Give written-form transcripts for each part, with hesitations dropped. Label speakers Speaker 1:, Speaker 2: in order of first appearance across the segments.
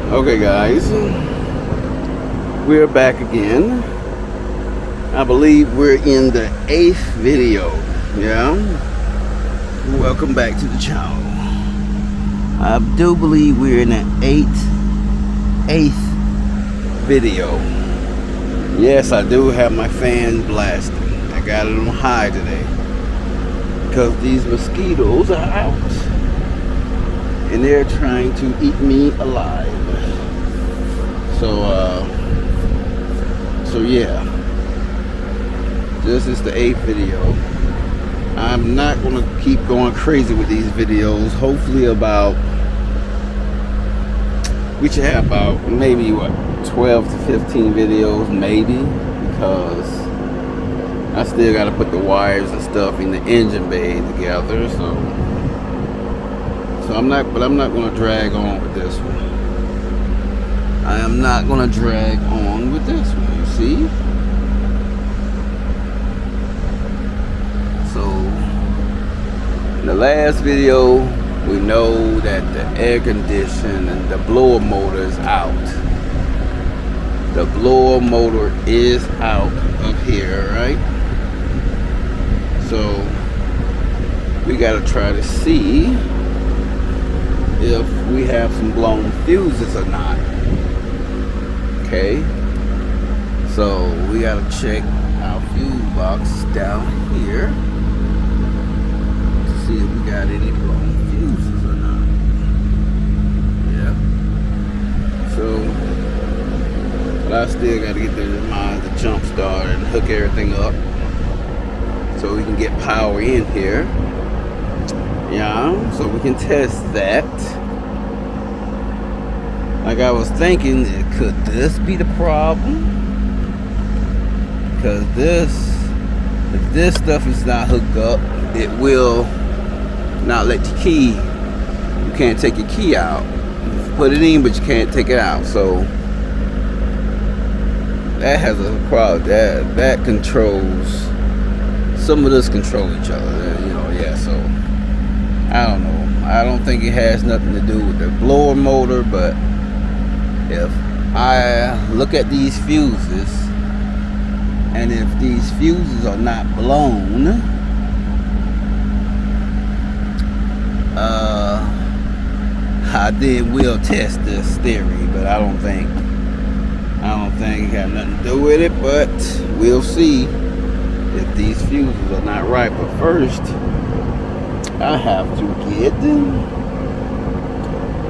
Speaker 1: Okay, guys, we're back again. I believe we're in the 8th video. Yeah, welcome back to the channel. I do believe we're in the 8th video. Yes, I do have my fan blasting. I got it on high today because these mosquitoes are out and they're trying to eat me alive. So yeah, this is the 8th video. I'm not gonna keep going crazy with these videos. Hopefully we should have about maybe 12 to 15 videos, maybe, because I still gotta put the wires and stuff in the engine bay together. So I'm not gonna drag on with this one. I am not gonna drag on with this one, you see? So in the last video, we know that the air condition and the blower motor is out. The blower motor is out up here, right? So we gotta try to see if we have some blown fuses or not. Okay, so we gotta check our fuse box down here to see if we got any blown fuses or not. Yeah. So, but I still gotta get the jump start and hook everything up so we can get power in here. Yeah, so we can test that. Like I was thinking, could this be the problem? Because if this stuff is not hooked up, it will not let your key. You can't take your key out. You put it in, but you can't take it out. So that has a problem. That controls. Some of this control each other. You know, yeah. So I don't know. I don't think it has nothing to do with the blower motor, but if I look at these fuses, and if these fuses are not blown, I then will test this theory, but I don't think it got nothing to do with it, but we'll see if these fuses are not right. But first, I have to get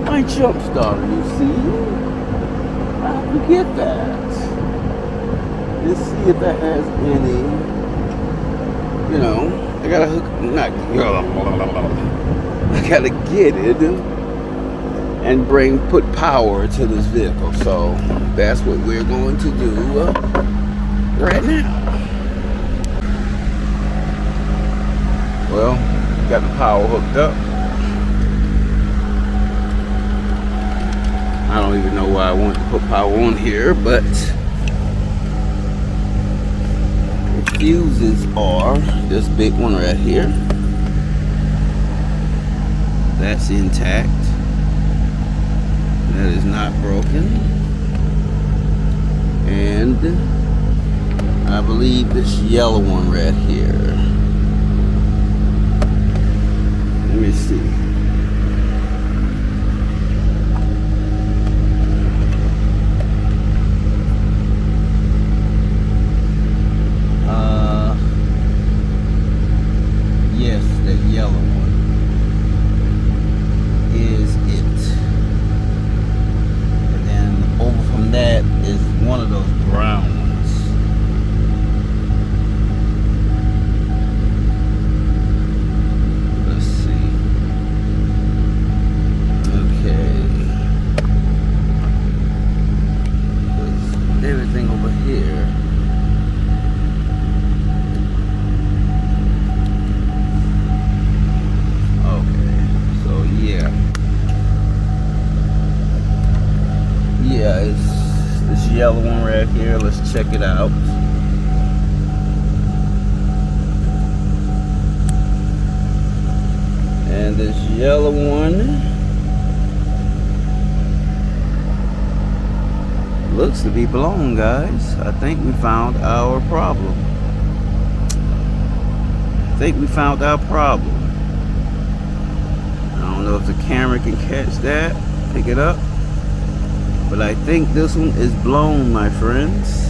Speaker 1: my jump starter, you see? I forget that. Let's see if that has any, I gotta I gotta get it and put power to this vehicle. So that's what we're going to do right now. Well, got the power hooked up. I don't even know why I want to put power on here, but the fuses are this big one right here. That's intact. That is not broken. And I believe this yellow one right here. Let me see. Yes, that yellow one is it. And then over from that is one of those brown ones. Let's see. Okay. There's everything over here. Yeah, it's this yellow one right here. Let's check it out. And this yellow one looks to be blown, guys. I think we found our problem. I don't know if the camera can catch that, pick it up, but I think this one is blown, my friends.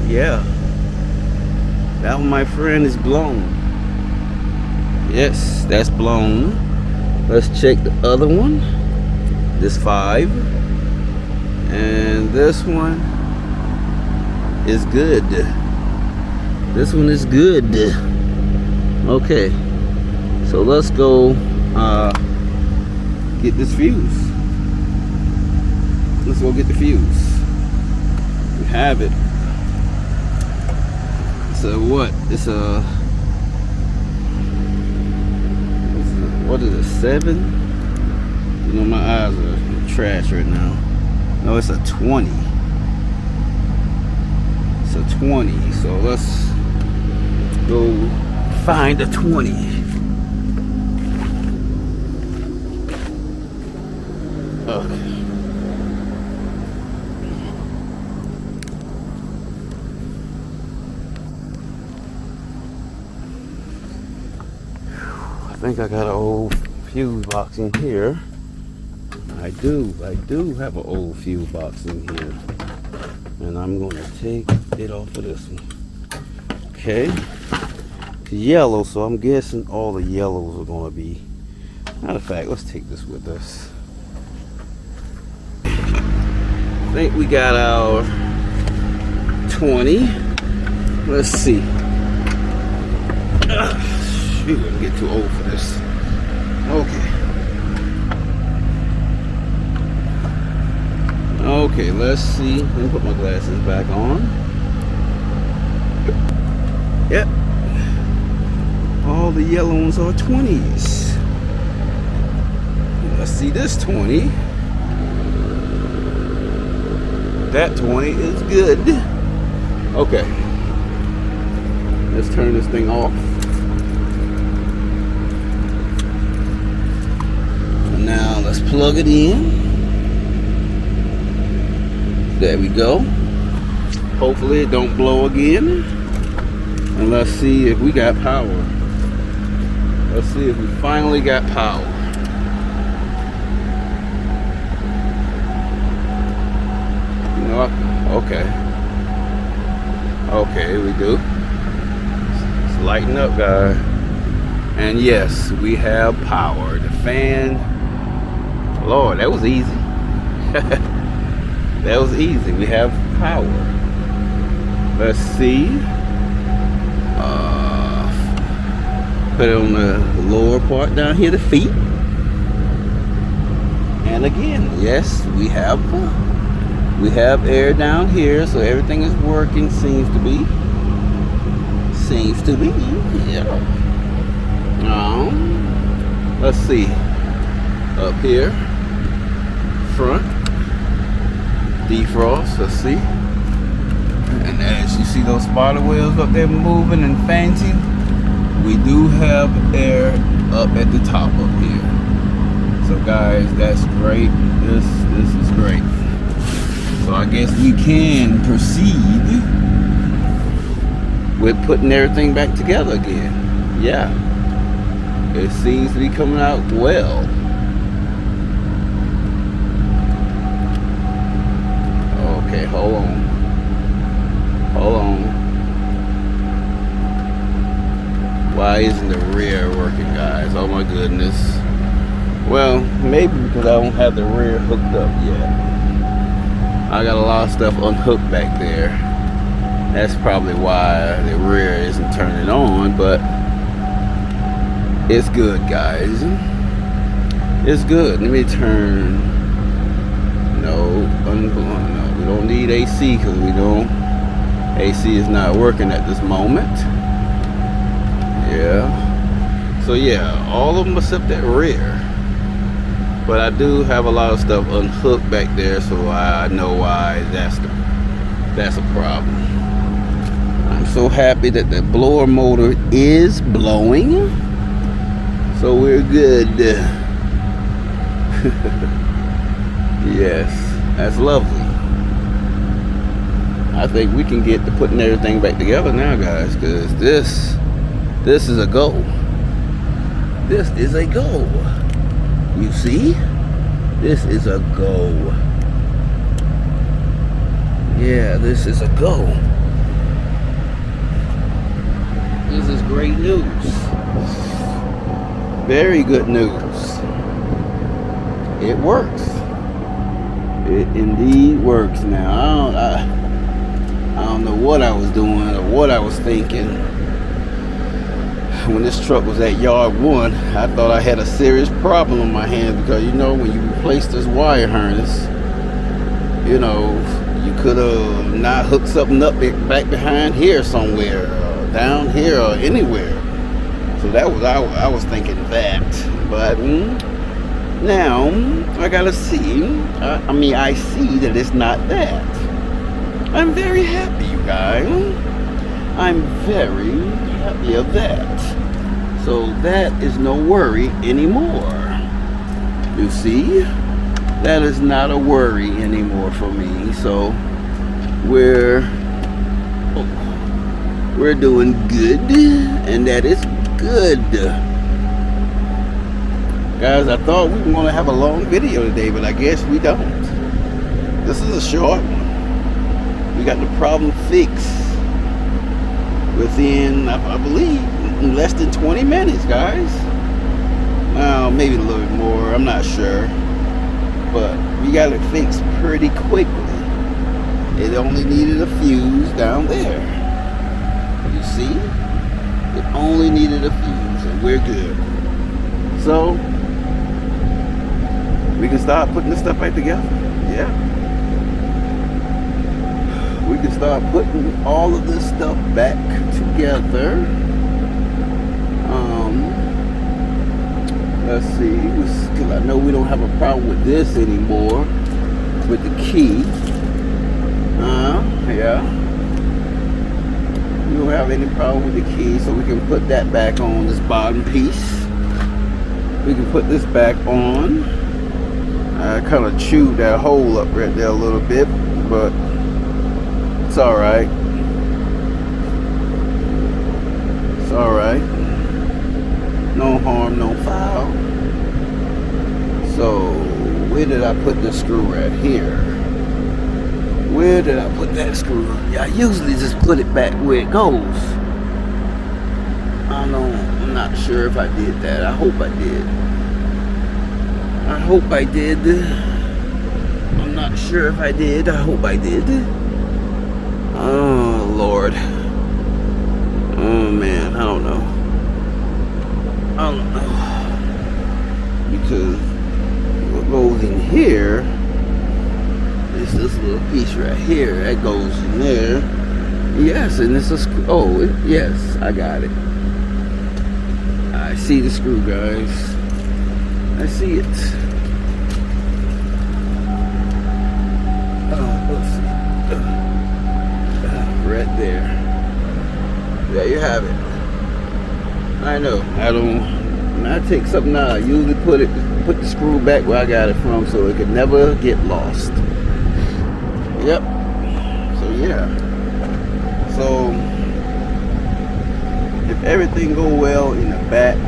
Speaker 1: Yeah, that one, my friend, is blown. Yes, that's blown. Let's check the other one. This 5, and this one is good. This one is good. Okay, so let's go get this fuse. Let's go get the fuse. We have it. So what? It's a, what is it, 7? You know, my eyes are trash right now. No, it's a 20. It's a 20. So let's go find a 20. Okay. I think I got an old fuse box in here. I do have an old fuse box in here, and I'm going to take it off of this one. Okay, it's yellow, so I'm guessing all the yellows are going to be. Matter of fact, let's take this with us. I think we got our 20. Let's see. Shoot, I'm getting too old for this. Okay. Okay, let's see. Let me put my glasses back on. Yep. All the yellow ones are 20s. Let's see this 20. That 20 is good. Okay. Let's turn this thing off. And now let's plug it in. There we go. Hopefully it don't blow again. And let's see if we got power. Let's see if we finally got power. You know what? Okay. Okay, we do. Let's lighten up, guys. And yes, we have power. The fan. Lord, that was easy. That was easy. We have power. Let's see. Put it on the lower part down here, the feet. And again, yes, we have air down here, so everything is working. Seems to be. Yeah. Let's see. Up here, front. Defrost, let's see. And as you see those spotter wheels up there moving and fancy, we do have air up at the top up here. So guys, that's great. This is great. So I guess we can proceed with putting everything back together again. Yeah. It seems to be coming out well. Okay, hold on. Why isn't the rear working, guys? Oh my goodness. Well, maybe because I don't have the rear hooked up yet. I got a lot of stuff unhooked back there. That's probably why the rear isn't turning on, but it's good, guys. It's good. Let me turn. No, we don't need AC because we don't. AC is not working at this moment. Yeah. So yeah, all of them except that rear. But I do have a lot of stuff unhooked back there, so I know why that's a problem. I'm so happy that the blower motor is blowing. So we're good. Yes, that's lovely. I think we can get to putting everything back together now, guys, because this is a go. This is a go. You see? This is a go. Yeah, this is a go. This is great news. Very good news. It works. It indeed works now. I don't know what I was doing or what I was thinking. When this truck was at yard 1, I thought I had a serious problem on my hands, because you know, when you replace this wire harness, you know, you could have not hooked something up back behind here somewhere, or down here, or anywhere. So that was, I was thinking that. But now I gotta see. I see that it's not that. I'm very happy, you guys. I'm very happy of that. So that is no worry anymore. You see? That is not a worry anymore for me. So we're doing good, and that is good. Guys, I thought we were going to have a long video today, but I guess we don't. This is a short one. We got the problem fixed within, I believe, less than 20 minutes, guys. Well, maybe a little bit more, I'm not sure. But we got it fixed pretty quickly. It only needed a fuse down there. You see? It only needed a fuse, and we're good. So we can start putting this stuff back together. Yeah. We can start putting all of this stuff back together. Let's see, because I know we don't have a problem with this anymore, with the key. Yeah. We don't have any problem with the key, so we can put that back on this bottom piece. We can put this back on. I kind of chewed that hole up right there a little bit, but it's all right. It's all right. No harm, no foul. So where did I put the screw right here? Where did I put that screw? I usually just put it back where it goes. I'm not sure if I did that. I hope I did. I hope I did. I'm not sure if I did. I hope I did. Oh, Lord. Oh, man. I don't know. I don't know. Because what goes in here is this little piece right here. That goes in there. Yes, and it's a screw. Oh, yes. I got it. I see the screw, guys. I see it. Let's see. Right there. There you have it. I know. When I take something out, I usually put the screw back where I got it from, so it could never get lost. Yep. So yeah. So if everything go well in the back,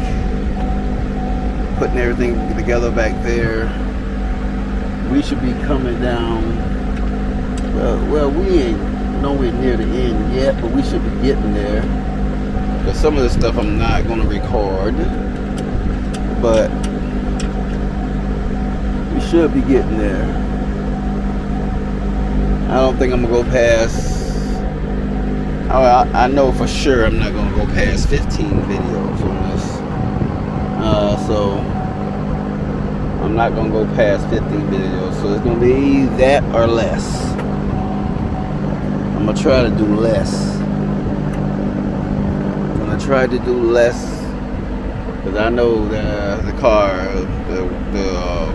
Speaker 1: putting everything together back there, we should be coming down. Well, we ain't nowhere near the end yet, but we should be getting there. Because some of this stuff I'm not going to record, but we should be getting there. I don't think I'm going to go past, I know for sure I'm not going to go past 15 videos on this. So I'm not going to go past 15 videos. So it's going to be that or less. I'm going to try to do less. Try to do less, because I know the car,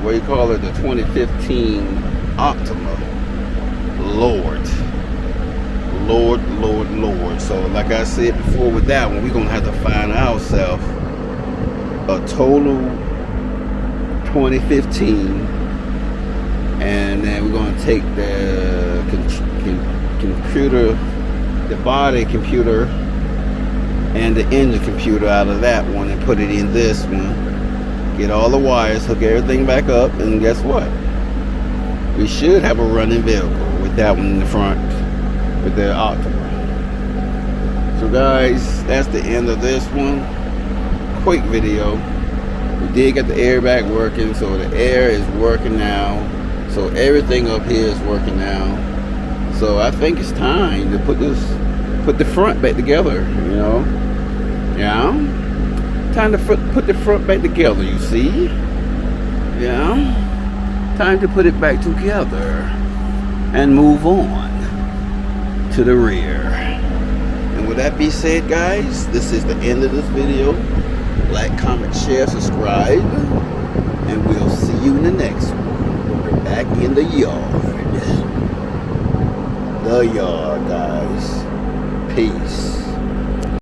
Speaker 1: what do you call it, the 2015 Optima, Lord. So like I said before with that one, we're gonna have to find ourselves a total 2015, and then we're gonna take the computer, the body computer and the engine computer out of that one and put it in this one. Get all the wires, hook everything back up, and guess what? We should have a running vehicle with that one in the front with the October. So guys, that's the end of this one. Quick video. We did get the airbag working, so the air is working now. So everything up here is working now. So I think it's time to put the front back together, you know. Yeah. Time to put the front back together, you see? Yeah. Time to put it back together and move on to the rear. And with that being said, guys, this is the end of this video. Like, comment, share, subscribe, and we'll see you in the next one. We're back in the yard. The yard, guys. Peace.